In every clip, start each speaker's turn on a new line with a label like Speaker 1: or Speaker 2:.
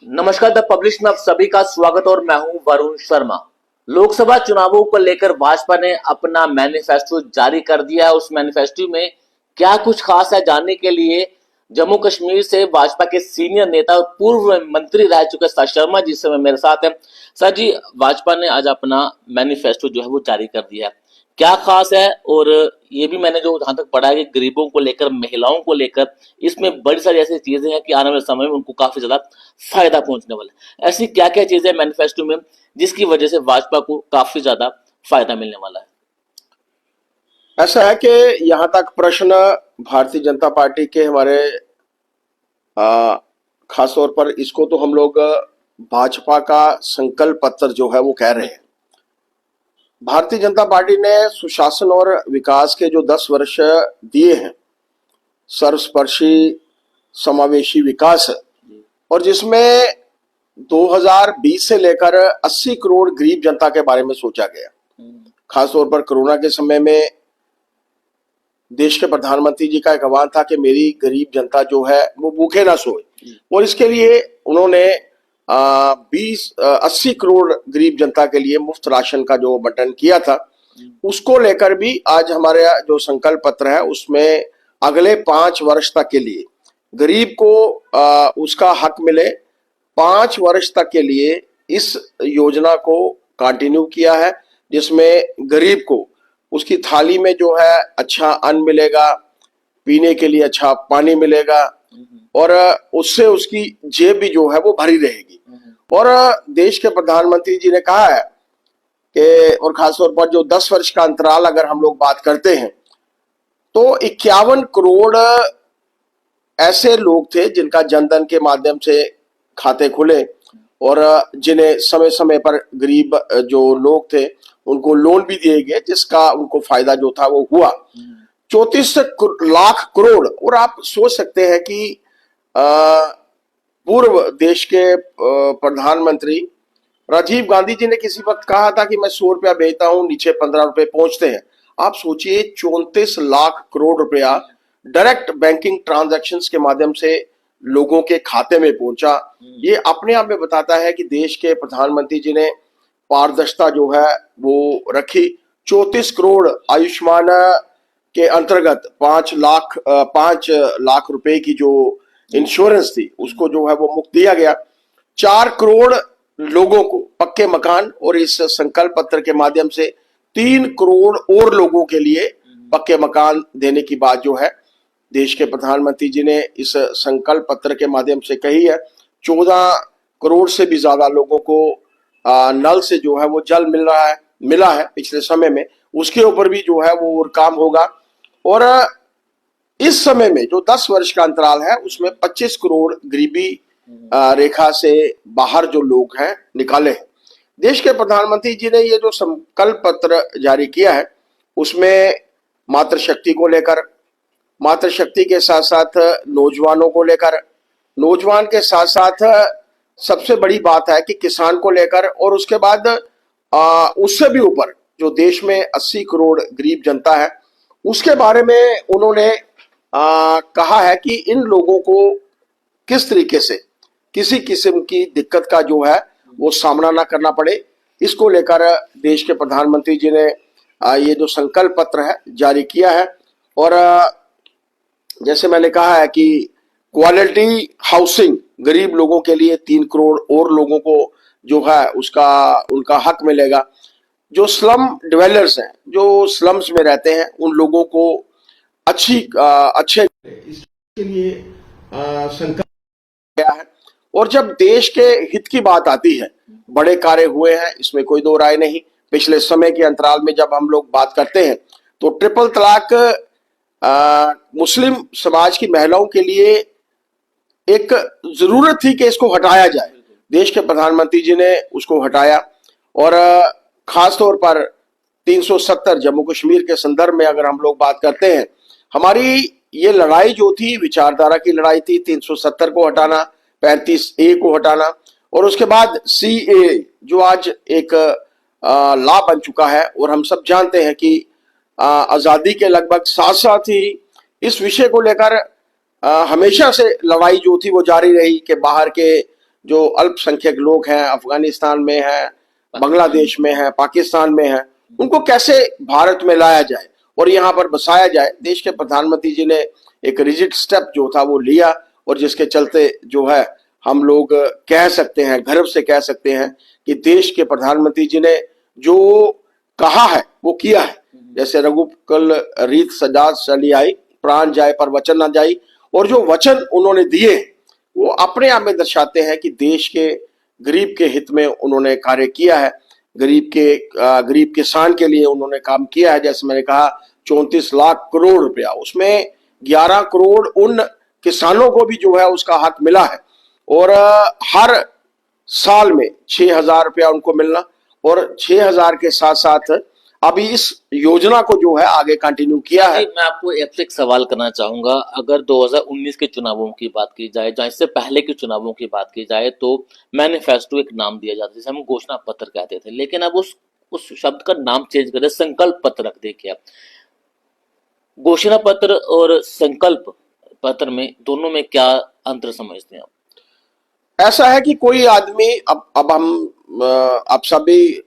Speaker 1: नमस्कार the publish में आप सभी का स्वागत और मैं हूं वरुण शर्मा। लोकसभा चुनावों को लेकर भाजपा ने अपना मैनिफेस्टो जारी कर दिया है। उस मैनिफेस्टो में क्या कुछ खास है, जानने के लिए जम्मू कश्मीर से भाजपा के सीनियर नेता और पूर्व मंत्री रह चुके सर शर्मा जी से मेरे साथ है। सर जी, भाजपा ने आज अपना मैनिफेस्टो जो है वो जारी कर दिया है, क्या खास है? और ये भी मैंने जो जहां तक पढ़ा है कि गरीबों को लेकर, महिलाओं को लेकर इसमें बड़ी सारी ऐसी चीजें हैं कि आने वाले समय में उनको काफी ज्यादा फायदा पहुंचने वाला है। ऐसी क्या क्या चीजें मैनिफेस्टो में जिसकी वजह से भाजपा को काफी ज्यादा फायदा मिलने वाला है?
Speaker 2: ऐसा है कि यहाँ तक प्रश्न भारतीय जनता पार्टी के हमारे खास तौर पर इसको तो हम लोग भाजपा का संकल्प पत्र जो है वो कह रहे हैं। भारतीय जनता पार्टी ने सुशासन और विकास के जो 10 वर्ष दिए हैं, सर्वस्पर्शी समावेशी विकास है, और जिसमें 2020 से लेकर 80 करोड़ गरीब जनता के बारे में सोचा गया। खासतौर पर कोरोना के समय में देश के प्रधानमंत्री जी का एक आह्वान था कि मेरी गरीब जनता जो है वो भूखे ना सोए, और इसके लिए उन्होंने 80 करोड़ गरीब जनता के लिए मुफ्त राशन का जो बंटन किया था, उसको लेकर भी आज हमारे जो संकल्प पत्र है उसमें अगले 5 वर्ष तक के लिए गरीब को उसका हक मिले, 5 वर्ष तक के लिए इस योजना को कंटिन्यू किया है, जिसमें गरीब को उसकी थाली में जो है अच्छा अन्न मिलेगा, पीने के लिए अच्छा पानी मिलेगा, और उससे उसकी जेब भी जो है वो भरी रहेगी। और देश के प्रधानमंत्री जी ने कहा है कि, और खासतौर पर जो 10 वर्ष का अंतराल अगर हम लोग बात करते हैं, तो 51 करोड़ ऐसे लोग थे जिनका जनधन के माध्यम से खाते खुले, और जिन्हें समय समय पर गरीब जो लोग थे उनको लोन भी दिए गए, जिसका उनको फायदा जो था वो हुआ 34 लाख करोड़। और आप सोच सकते हैं कि पूर्व देश के प्रधानमंत्री राजीव गांधी जी ने किसी वक्त कहा था कि मैं 100 रुपया भेजता हूं, नीचे 15 रुपए पहुंचते हैं। आप सोचिए 34 लाख करोड़ रुपया डायरेक्ट बैंकिंग ट्रांजैक्शंस के माध्यम से लोगों के खाते में पहुंचा। ये अपने आप में बताता है कि देश के प्रधानमंत्री जी ने पारदर्शिता जो है वो रखी। 34 करोड़ आयुष्मान के अंतर्गत 5 लाख रुपए की जो इंश्योरेंस थी उसको जो है वो मुफ्त दिया गया। 4 करोड़ लोगों को पक्के मकान, और इस संकल्प पत्र के माध्यम से 3 करोड़ और लोगों के लिए पक्के मकान देने की बात जो है देश के प्रधानमंत्री जी ने इस संकल्प पत्र के माध्यम से कही है। 14 करोड़ से भी ज्यादा लोगों को नल से जो है वो जल मिला है पिछले समय में, उसके ऊपर भी जो है वो और काम होगा। और इस समय में जो 10 वर्ष का अंतराल है उसमें 25 करोड़ गरीबी रेखा से बाहर जो लोग हैं निकाले हैं। देश के प्रधानमंत्री जी ने ये जो संकल्प पत्र जारी किया है उसमें मातृशक्ति को लेकर, मातृशक्ति के साथ साथ नौजवानों को लेकर, नौजवान के साथ साथ सबसे बड़ी बात है कि किसान को लेकर, और उसके बाद उससे भी ऊपर जो देश में 80 करोड़ गरीब जनता है उसके बारे में उन्होंने कहा है कि इन लोगों को किस तरीके से किसी किस्म की दिक्कत का जो है वो सामना ना करना पड़े। इसको लेकर देश के प्रधानमंत्री जी ने ये जो संकल्प पत्र है जारी किया है। और जैसे मैंने कहा है कि क्वालिटी हाउसिंग गरीब लोगों के लिए 3 करोड़ और लोगों को जो है उसका उनका हक मिलेगा। जो स्लम डिवेलपर्स हैं, जो स्लम्स में रहते हैं, उन लोगों को अच्छे इसके लिए संकल्प किया है। और जब देश के हित की बात आती है, बड़े कार्य हुए हैं, इसमें कोई दो राय नहीं। पिछले समय के अंतराल में जब हम लोग बात करते हैं तो ट्रिपल तलाक मुस्लिम समाज की महिलाओं के लिए एक जरूरत थी कि इसको हटाया जाए। देश के प्रधानमंत्री जी ने उसको हटाया, और खास तौर पर 370 जम्मू कश्मीर के संदर्भ में अगर हम लोग बात करते हैं, हमारी ये लड़ाई जो थी विचारधारा की लड़ाई थी। 370 को हटाना, 35A को हटाना, और उसके बाद CAA जो आज एक लॉ बन चुका है। और हम सब जानते हैं कि आजादी के लगभग साथ साथ ही इस विषय को लेकर हमेशा से लड़ाई जो थी वो जारी रही कि बाहर के जो अल्पसंख्यक लोग हैं, अफगानिस्तान में हैं, बांग्लादेश में हैं, पाकिस्तान में हैं, उनको कैसे भारत में लाया जाए और यहाँ पर बसाया जाए। देश के प्रधानमंत्री जी ने एक रिजिड स्टेप जो था वो लिया, और जिसके चलते जो है हम लोग कह सकते हैं, गर्व से कह सकते हैं कि देश के प्रधानमंत्री जी ने जो कहा है वो किया है। जैसे रघुकुल रीत सजा चली आई, प्राण जाए पर वचन न जाई, और जो वचन उन्होंने दिए वो अपने आप में दर्शाते हैं कि देश के गरीब के हित में उन्होंने कार्य किया है, गरीब किसान के लिए उन्होंने काम किया है। जैसे मैंने कहा 34 लाख करोड़ रुपया, उसमें 11 करोड़ उन किसानों को भी जो है उसका हक मिला है, और हर साल में 6,000 रुपया उनको मिलना, और 6,000 के साथ साथ अभी इस योजना को जो है आगे कंटिन्यू किया है।
Speaker 1: मैं आपको एक सवाल करना चाहूंगा। अगर 2019 के चुनावों की बात की जाए, या इससे पहले के चुनावों की बात की जाए, तो मैनिफेस्टो एक नाम दिया जाता है जिसे हम घोषणा पत्र कहते थे, लेकिन अब उस शब्द का नाम चेंज कर संकल्प पत्र रख देखिए आप। घोषणा पत्र और संकल्प पत्र में दोनों में क्या अंतर समझते हैं आप?
Speaker 2: ऐसा है कि कोई आदमी अब हम अब सभी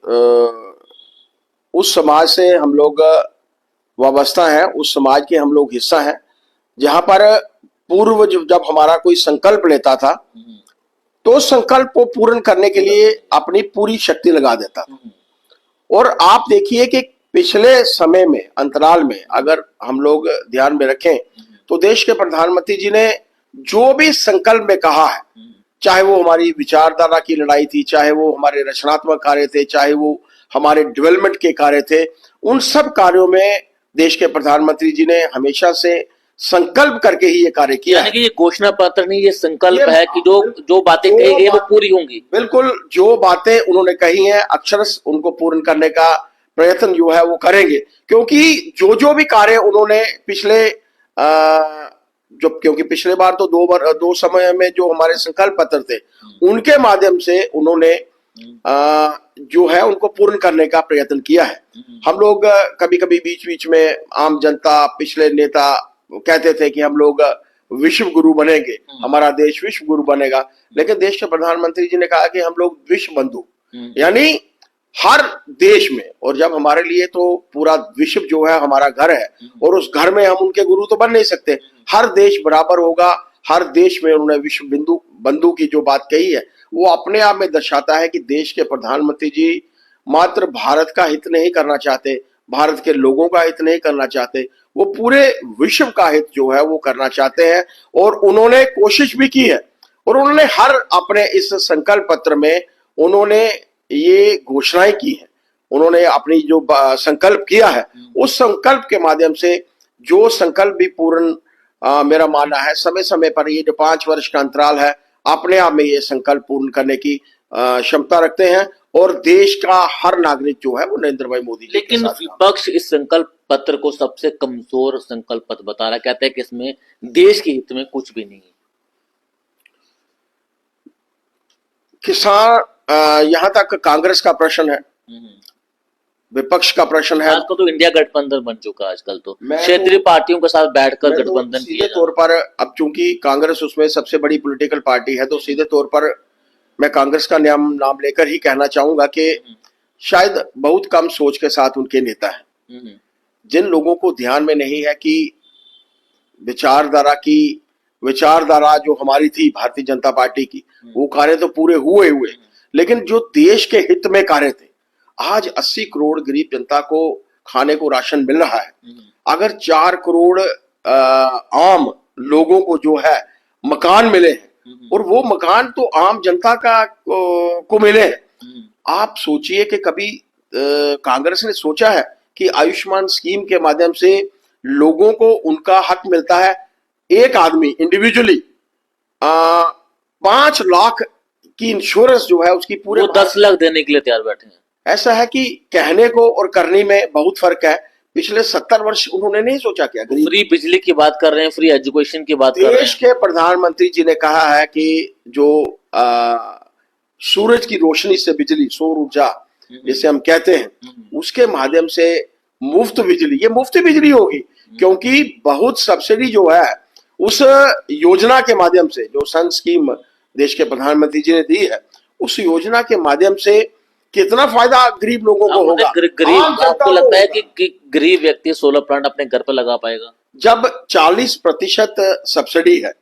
Speaker 2: उस समाज से हम लोग वाबस्ता हैं, उस समाज के हम लोग हिस्सा हैं जहां पर पूर्व जब हमारा कोई संकल्प लेता था तो संकल्प को पूर्ण करने के लिए अपनी पूरी शक्ति लगा देता था। और आप देखिए कि पिछले समय में अंतराल में अगर हम लोग ध्यान में रखें तो देश के प्रधानमंत्री जी ने जो भी संकल्प में कहा है, चाहे वो हमारी विचारधारा की लड़ाई थी, चाहे वो हमारे रचनात्मक कार्य थे, चाहे वो हमारे डेवलपमेंट के कार्य थे, उन सब कार्यों में देश के प्रधानमंत्री जी ने हमेशा से संकल्प करके ही ये कार्य किया है।
Speaker 1: कि ये घोषणा पत्र नहीं, ये संकल्प है कि जो बातें कही गई वो पूरी होंगी।
Speaker 2: बिल्कुल, जो बातें उन्होंने कही हैं अक्षरश उनको पूर्ण करने का प्रयत्न जो है वो करेंगे, क्योंकि जो भी कार्य उन्होंने पिछले क्योंकि पिछले बार तो दो समय में जो हमारे संकल्प पत्र थे उनके माध्यम से उन्होंने जो है उनको पूर्ण करने का प्रयत्न किया है। हम लोग कभी कभी बीच बीच में आम जनता, पिछले नेता कहते थे कि हम लोग विश्व गुरु बनेंगे, हमारा देश विश्व गुरु बनेगा, लेकिन देश के प्रधानमंत्री जी ने कहा कि हम लोग विश्व बंधु, यानी हर देश में, और जब हमारे लिए तो पूरा विश्व जो है हमारा घर है, और उस घर में हम उनके गुरु तो बन नहीं सकते, हर देश बराबर होगा। हर देश में उन्होंने विश्व बंधु की जो बात कही है वो अपने आप में दर्शाता है कि देश के प्रधानमंत्री जी मात्र भारत का हित नहीं करना चाहते, भारत के लोगों का हित नहीं करना चाहते, वो पूरे विश्व का हित जो है वो करना चाहते हैं। और उन्होंने कोशिश भी की है, और उन्होंने हर अपने इस संकल्प पत्र में उन्होंने ये घोषणाएं की है, उन्होंने अपनी जो संकल्प किया है उस संकल्प के माध्यम से जो संकल्प भी पूर्ण मेरा मानना है समय समय पर, ये जो 5 वर्ष का अंतराल है अपने आप में ये संकल्प पूर्ण करने की क्षमता रखते हैं, और देश का हर नागरिक जो है वो नरेंद्र भाई मोदी जी।
Speaker 1: लेकिन विपक्ष इस संकल्प पत्र को सबसे कमजोर संकल्प पत्र बता रहा है, कहते हैं कि इसमें देश के हित में कुछ भी नहीं है।
Speaker 2: किसान यहां तक कांग्रेस का प्रश्न है, विपक्ष का प्रश्न है।
Speaker 1: आजकल तो इंडिया गठबंधन बन चुका है, आजकल तो क्षेत्रीय पार्टियों के साथ बैठकर गठबंधन
Speaker 2: सीधे तौर पर, अब चूंकि कांग्रेस उसमें सबसे बड़ी पॉलिटिकल पार्टी है, तो सीधे तौर पर मैं कांग्रेस का नाम लेकर ही कहना चाहूंगा कि शायद बहुत कम सोच के साथ उनके नेता हैं, जिन लोगों को ध्यान में नहीं है कि विचारधारा जो हमारी थी भारतीय जनता पार्टी की, वो कार्य तो पूरे हुए, लेकिन जो देश के हित में कार्य थे, आज 80 करोड़ गरीब जनता को खाने को राशन मिल रहा है। अगर 4 करोड़ आम लोगों को जो है मकान मिले हैं, और वो मकान तो आम जनता को मिले हैं, आप सोचिए कि कभी कांग्रेस ने सोचा है कि आयुष्मान स्कीम के माध्यम से लोगों को उनका हक मिलता है। एक आदमी इंडिविजुअली 5 लाख की इंश्योरेंस जो है उसकी पूरे,
Speaker 1: वो 10 लाख देने के लिए तैयार बैठे हैं।
Speaker 2: ऐसा है कि कहने को और करने में बहुत फर्क है। पिछले 70 वर्ष उन्होंने नहीं सोचा क्या,
Speaker 1: फ्री बिजली की बात कर रहे हैं, फ्री एजुकेशन की बात कर रहे हैं।
Speaker 2: देश के प्रधानमंत्री जी ने कहा है कि जो सूरज की रोशनी से बिजली, सौर ऊर्जा जिसे हम कहते हैं, उसके माध्यम से मुफ्त बिजली, ये मुफ्त बिजली होगी, क्योंकि बहुत सब्सिडी जो है उस योजना के माध्यम से, जो सन स्कीम देश के प्रधानमंत्री जी ने दी है, उस योजना के माध्यम से कितना फायदा गरीब लोगों को होगा।
Speaker 1: गरीब,
Speaker 2: आम जनता
Speaker 1: आपको
Speaker 2: को
Speaker 1: लगता है
Speaker 2: होगा।
Speaker 1: कि गरीब व्यक्ति सोलर प्लांट अपने घर पर लगा पाएगा?
Speaker 2: जब 40% सब्सिडी है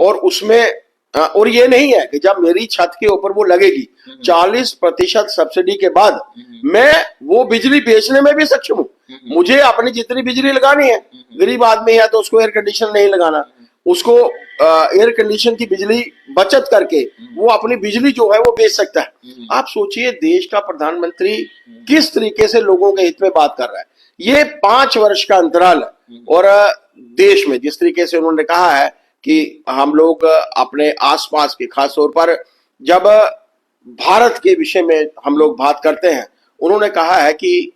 Speaker 2: और उसमें और ये नहीं है कि जब मेरी छत के ऊपर वो लगेगी, 40% सब्सिडी के बाद मैं वो बिजली बेचने में भी सक्षम हूँ। मुझे अपनी जितनी बिजली लगानी है, गरीब आदमी है तो उसको एयर कंडीशन नहीं लगाना, उसको एयर कंडीशन की बिजली बचत करके वो अपनी बिजली जो है वो बेच सकता है। आप सोचिए देश का प्रधानमंत्री किस तरीके से लोगों के हित में बात कर रहा है। ये 5 वर्ष का अंतराल है और देश में जिस तरीके से उन्होंने कहा है कि हम लोग अपने आसपास के, खास तौर पर जब भारत के विषय में हम लोग बात करते हैं, उन्होंने कहा है कि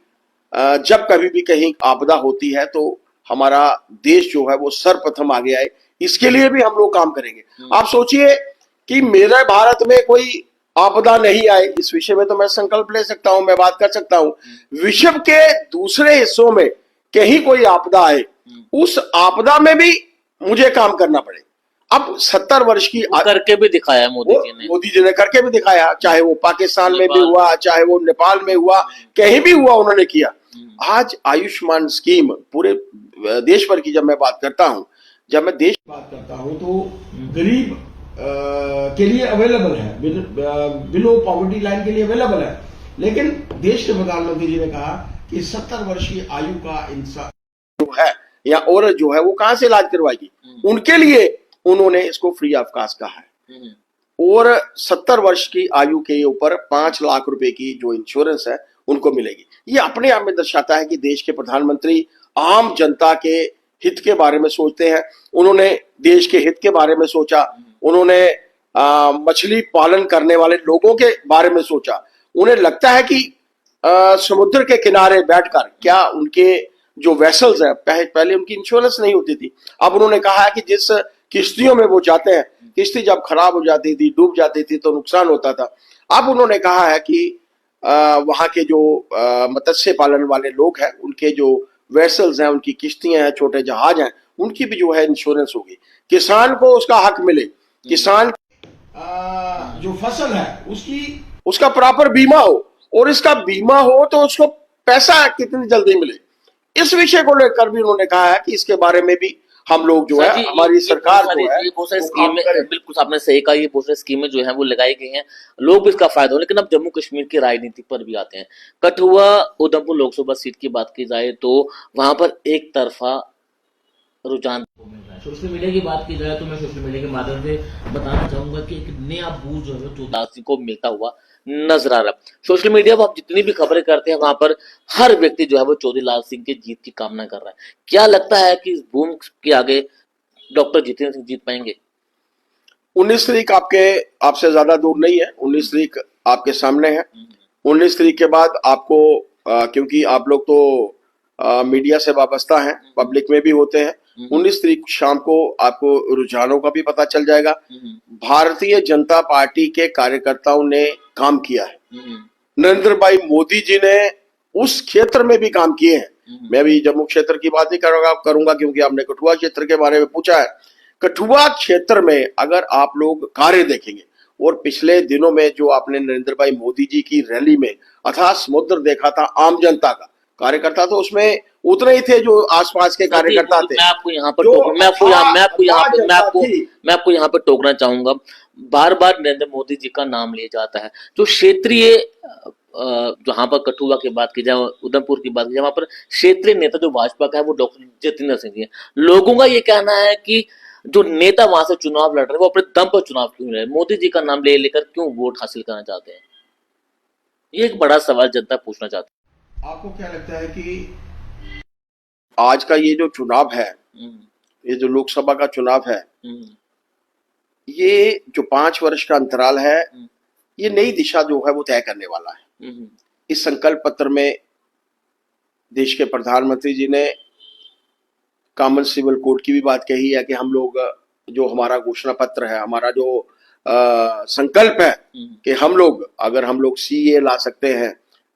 Speaker 2: जब कभी भी कहीं आपदा होती है तो हमारा देश जो है वो सर्वप्रथम आगे आए, इसके लिए भी हम लोग काम करेंगे। आप सोचिए कि मेरे भारत में कोई आपदा नहीं आए, इस विषय में तो मैं संकल्प ले सकता हूं, मैं बात कर सकता हूं। विश्व के दूसरे हिस्सों में कहीं कोई आपदा आए, उस आपदा में भी मुझे काम करना पड़े। अब 70 वर्ष की
Speaker 1: करके भी दिखाया मोदी जी ने
Speaker 2: करके भी दिखाया, चाहे वो पाकिस्तान में भी हुआ, चाहे वो नेपाल में हुआ, कहीं भी हुआ उन्होंने किया। आज आयुष्मान स्कीम पूरे देश भर की जब मैं बात करता हूं, जब मैं देश
Speaker 3: बात करता हूं तो गरीब के लिए अवेलेबल है, बिलो पॉवर्टी लाइन के लिए अवेलेबल है। लेकिन देश के प्रधानमंत्री जी ने कहा कि 70 वर्ष की आयु का इंसान
Speaker 2: जो है या औरत जो है वो कहां से इलाज करवाएगी, उनके लिए उन्होंने इसको फ्री ऑफ कॉस्ट कहा है। और 70 वर्ष की आयु के ऊपर 5 लाख रुपए की जो इंश्योरेंस है उनको मिलेगी। ये अपने आप में दर्शाता है कि देश के प्रधानमंत्री आम जनता के हित के बारे में सोचते हैं। उन्होंने देश के हित के बारे में सोचा, उन्होंने मछली पालन करने वाले लोगों के बारे में सोचा। उन्हें लगता है कि समुद्र के किनारे बैठकर क्या उनके जो वेसल्स हैं, पहले उनकी इंश्योरेंस नहीं होती थी, अब उन्होंने कहा है कि जिस किश्तियों में वो जाते हैं, किश्ती जब खराब हो जाती थी, डूब जाती थी तो नुकसान होता था। अब उन्होंने कहा है कि वहां के जो मत्स्य पालन वाले लोग हैं, उनके जो वेसल्स हैं, उनकी किश्तियां हैं, छोटे जहाज हैं, उनकी भी जो है इंश्योरेंस होगी। किसान को उसका हक मिले, किसान
Speaker 3: जो फसल है
Speaker 2: उसका प्रॉपर बीमा हो, और इसका बीमा हो तो उसको पैसा कितनी जल्दी मिले, इस विषय को लेकर भी उन्होंने कहा है कि इसके बारे में भी हम लोग जो है, हमारी सरकार जो है,
Speaker 1: बिल्कुल आपने सही कहा, ये बहुत सारी स्कीमें जो है वो लगाई गई हैं, लोग भी इसका फायदा हो। लेकिन अब जम्मू कश्मीर की राजनीति पर भी आते हैं। कठुआ उधमपुर लोकसभा सीट की बात की जाए तो वहां पर एक तरफा रुझान
Speaker 4: सोशल मीडिया की बात की जाए तो मैं सोशल मीडिया के माध्यम से बताना चाहूंगा कि एक नया बूझ जो है
Speaker 1: उदासी को मिलता हुआ नजर आ रहा है। सोशल मीडिया पर आप जितनी भी खबरें करते हैं वहां पर हर व्यक्ति जो है वो चौधरी लाल सिंह की जीत की कामना कर रहा है। क्या लगता है कि इस बूम के आगे डॉक्टर जितेंद्र सिंह जीत पाएंगे?
Speaker 2: 19 तारीख आपसे ज्यादा दूर नहीं है, 19 तारीख आपके सामने है। 19 तारीख के बाद आपको क्योंकि आप लोग तो मीडिया से वाबस्ता हैं, पब्लिक में भी होते हैं, 19 तारीख शाम को आपको रुझानों का भी पता चल जाएगा। भारतीय जनता पार्टी के कार्यकर्ताओं ने काम किया है, नरेंद्र भाई मोदी जी ने उस क्षेत्र में भी काम किए हैं। मैं भी जम्मू क्षेत्र की बात नहीं करूंगा क्योंकि आपने कठुआ क्षेत्र के बारे में पूछा है। कठुआ क्षेत्र में अगर आप लोग कार्य देखेंगे, और पिछले दिनों में जो आपने नरेंद्र भाई मोदी जी की रैली में अथाह समुद्र देखा था आम जनता का, कार्यकर्ता तो उसमें उतने ही थे जो आसपास के कार्यकर्ता थे।
Speaker 1: मैं आपको यहाँ पर टोकना चाहूंगा, बार बार नरेंद्र मोदी जी का नाम लिया जाता है। जो क्षेत्रीय जहां पर कठुआ की बात की जाए, उधमपुर की बात की जाए, वहां पर क्षेत्रीय नेता जो भाजपा का है वो डॉक्टर जितेंद्र सिंह जी है। लोगों का ये कहना है कि जो नेता वहां से चुनाव लड़ रहे हैं वो अपने दम पर चुनाव क्यों लड़ रहे हैं, मोदी जी का नाम ले लेकर क्यों वोट हासिल करना चाहते हैं? ये एक बड़ा सवाल जनता पूछना चाहती है।
Speaker 3: आपको क्या लगता है कि
Speaker 2: आज का ये जो चुनाव है, ये जो लोकसभा का चुनाव है, ये जो 5 वर्ष का अंतराल है, ये नई दिशा जो है वो तय करने वाला है। इस संकल्प पत्र में देश के प्रधानमंत्री जी ने कॉमन सिविल कोड की भी बात कही है कि हम लोग जो हमारा घोषणा पत्र है, हमारा जो संकल्प है कि हम लोग अगर हम लोग सीए ला सकते हैं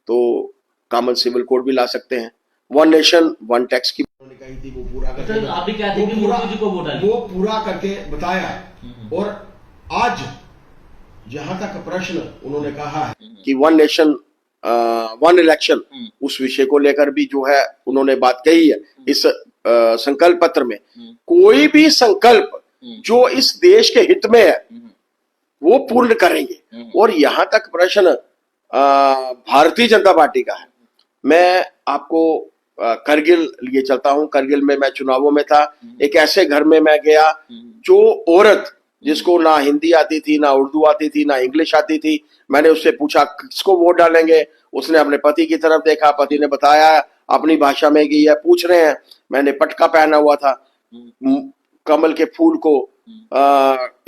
Speaker 2: तो कॉमन सिविल कोड भी ला सकते हैं। 1 नेशन 1 टैक्स की
Speaker 3: कही थी वो पूरा करके,
Speaker 4: आप भी कहते हैं कि मोदी जी को वोट डालिए,
Speaker 3: वो पूरा करके बताया। और आज जहां तक प्रश्न उन्होंने कहा है
Speaker 2: कि वन नेशन वन इलेक्शन, उस विषय को लेकर भी जो है उन्होंने बात कही है। इस संकल्प पत्र में कोई भी संकल्प जो इस देश के हित में है वो पूर्ण करेंगे। और यहां तक प्रश्न भारतीय जनता पार्टी का है। मैं आपको करगिल लिए चलता हूं। करगिल में मैं चुनावों में था। एक ऐसे घर में मैं गया जो औरत जिसको ना हिंदी आती थी, ना उर्दू आती थी, ना इंग्लिश आती थी। मैंने उससे पूछा किसको वोट डालेंगे। उसने अपने पति की तरफ देखा, पति ने बताया अपनी भाषा में कि यह पूछ रहे हैं। मैंने पटका पहना हुआ था, कमल के फूल को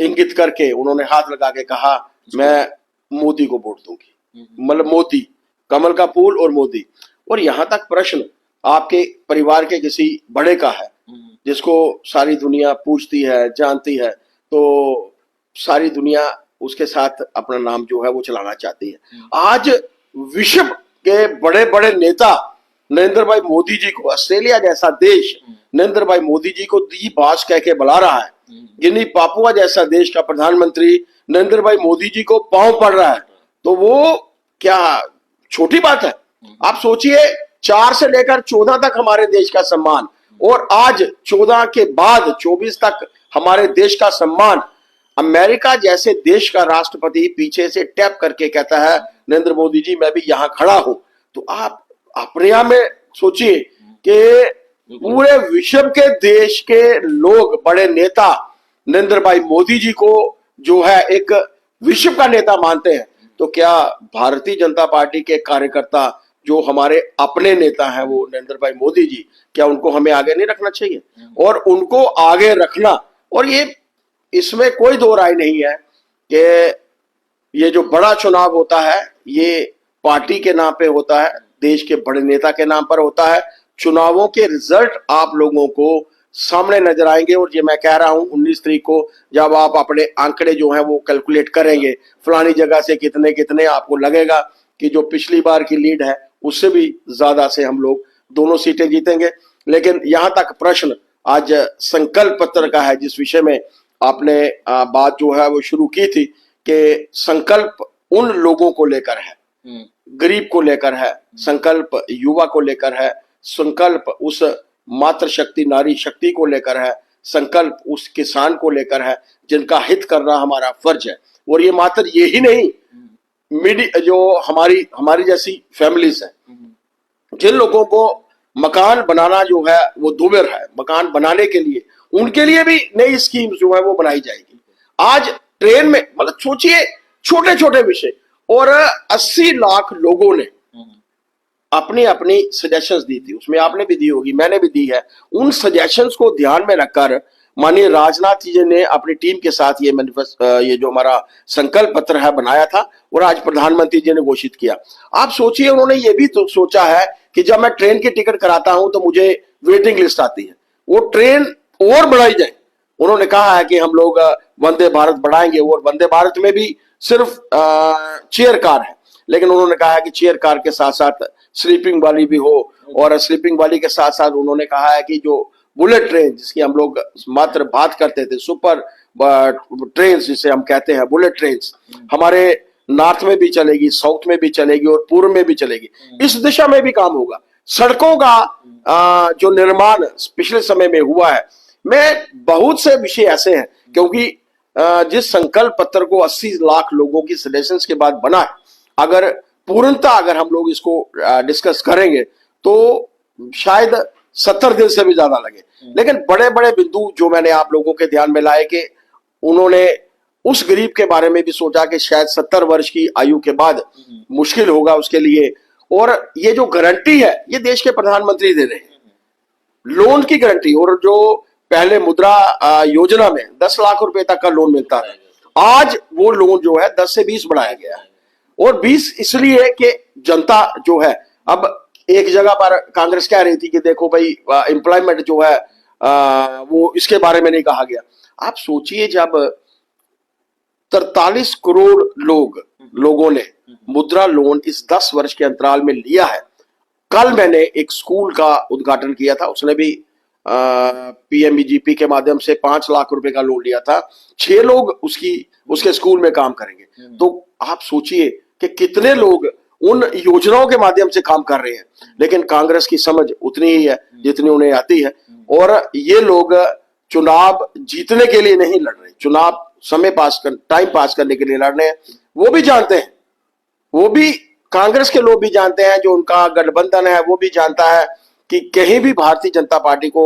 Speaker 2: इंगित करके उन्होंने हाथ लगा के कहा मैं मोदी को वोट दूंगी। मतलब मोदी, कमल का फूल और मोदी। और यहां तक प्रश्न आपके परिवार के किसी बड़े का है जिसको सारी दुनिया पूछती है, जानती है, तो सारी दुनिया उसके साथ अपना नाम जो है वो चलाना चाहती है। आज विश्व के बड़े बड़े नेता नरेंद्र भाई मोदी जी को, ऑस्ट्रेलिया जैसा देश नरेंद्र भाई मोदी जी को दी बास कह के बुला रहा है। गिनी पापुआ जैसा देश का प्रधानमंत्री नरेंद्र भाई मोदी जी को पांव पड़ रहा है, तो वो क्या छोटी बात है? आप सोचिए 4 से लेकर 14 तक हमारे देश का सम्मान, और आज 14 के बाद 24 तक हमारे देश का सम्मान। अमेरिका जैसे देश का राष्ट्रपति पीछे से टैप करके कहता है नरेंद्र मोदी जी मैं भी यहां खड़ा हूं। तो आप अपने यहां में सोचिए कि पूरे विश्व के देश के लोग, बड़े नेता नरेंद्र भाई मोदी जी को जो है एक विश्व का नेता मानते हैं, तो क्या भारतीय जनता पार्टी के कार्यकर्ता जो हमारे अपने नेता हैं वो नरेंद्र भाई मोदी जी, क्या उनको हमें आगे नहीं रखना चाहिए? और उनको आगे रखना, और ये इसमें कोई दो राय नहीं है कि ये जो बड़ा चुनाव होता है ये पार्टी के नाम पे होता है, देश के बड़े नेता के नाम पर होता है। चुनावों के रिजल्ट आप लोगों को सामने नजर आएंगे, और ये मैं कह रहा हूं 19 तारीख को जब आप अपने आंकड़े जो हैं वो कैलकुलेट करेंगे, फलानी जगह से कितने कितने, आपको लगेगा कि जो पिछली बार की लीड है उससे भी ज्यादा से हम लोग दोनों सीटें जीतेंगे। लेकिन यहां तक प्रश्न आज संकल्प पत्र का है, जिस विषय में आपने बात जो है वो शुरू की थी कि संकल्प उन लोगों को लेकर है, गरीब को लेकर है, संकल्प युवा को लेकर है, संकल्प उस मातृशक्ति नारी शक्ति को लेकर है, संकल्प उस किसान को लेकर है जिनका हित करना हमारा फर्ज है। और ये मात्र यही नहीं, जो हमारी जैसी फैमिलीज है, जिन लोगों को मकान बनाना जो है वो दुर्भर है, मकान बनाने के लिए उनके लिए भी नई स्कीम जो है वो बनाई जाएगी। आज ट्रेन में, मतलब सोचिए छोटे छोटे विषय, और 80 लाख लोगों ने अपनी अपनी सजेशंस दी थी। उसमें आपने भी दी होगी, मैंने भी दी है। उन सजेशंस को ध्यान में रखकर माननीय राजनाथ जी ने अपनी टीम के साथ ये जो हमारा संकल्प पत्र है बनाया था, और आज प्रधानमंत्री जी ने घोषित किया। आप सोचिए उन्होंने ये भी तो सोचा है कि जब मैं ट्रेन की टिकट कराता हूं तो मुझे वेटिंग लिस्ट आती है, वो ट्रेन और बढ़ाई जाए। उन्होंने कहा है कि हम लोग वंदे भारत बढ़ाएंगे, और वंदे भारत में भी सिर्फ चेयर कार है, लेकिन उन्होंने कहा है कि चेयर कार के साथ साथ स्लीपिंग वाली भी हो, और स्लीपिंग वाली के साथ साथ उन्होंने कहा है कि जो बुलेट ट्रेन जिसकी हम लोग मात्र बात करते थे, सुपर ट्रेन जिसे हम कहते हैं बुलेट ट्रेन, हमारे नॉर्थ में भी चलेगी, साउथ में भी चलेगी और पूर्व में भी चलेगी। इस दिशा में भी काम होगा। सड़कों का जो निर्माण पिछले समय में हुआ है, में बहुत से विषय ऐसे हैं, क्योंकि जिस संकल्प पत्र को 80 लाख लोगों की सजेशंस के बाद बना है, अगर पूर्णता अगर हम लोग इसको डिस्कस करेंगे तो शायद 70 दिन से भी ज्यादा लगे। लेकिन बड़े बड़े बिंदु जो मैंने आप लोगों के ध्यान में लाए कि उन्होंने उस गरीब के बारे में भी सोचा कि शायद 70 वर्ष की आयु के बाद मुश्किल होगा उसके लिए, और ये जो गारंटी है ये देश के प्रधानमंत्री दे रहे हैं, लोन की गारंटी। और जो पहले मुद्रा योजना में 10 लाख रुपए तक का लोन मिलता है, आज वो लोन जो है 10 से 20 बढ़ाया गया है। और 20 इसलिए कि जनता जो है, अब एक जगह पर कांग्रेस कह रही थी कि देखो भाई एम्प्लॉयमेंट जो है वो इसके बारे में नहीं कहा गया। आप सोचिए जब 43 करोड़ लोगों ने मुद्रा लोन इस 10 वर्ष के अंतराल में लिया है। कल मैंने एक स्कूल का उद्घाटन किया था, उसने भी पीएमईजीपी के माध्यम से 5 लाख रुपए का लोन लिया था, 6 लोग उसके स्कूल में काम करेंगे। तो आप सोचिए कि कितने लोग उन योजनाओं के माध्यम से काम कर रहे हैं, लेकिन कांग्रेस की समझ उतनी ही है जितनी उन्हें आती है। और ये लोग चुनाव जीतने के लिए नहीं लड़ रहे, चुनाव टाइम पास करने के लिए लड़ रहे हैं। वो भी जानते हैं, वो भी कांग्रेस के लोग भी जानते हैं, जो उनका गठबंधन है वो भी जानता है कि कहीं भी भारतीय जनता पार्टी को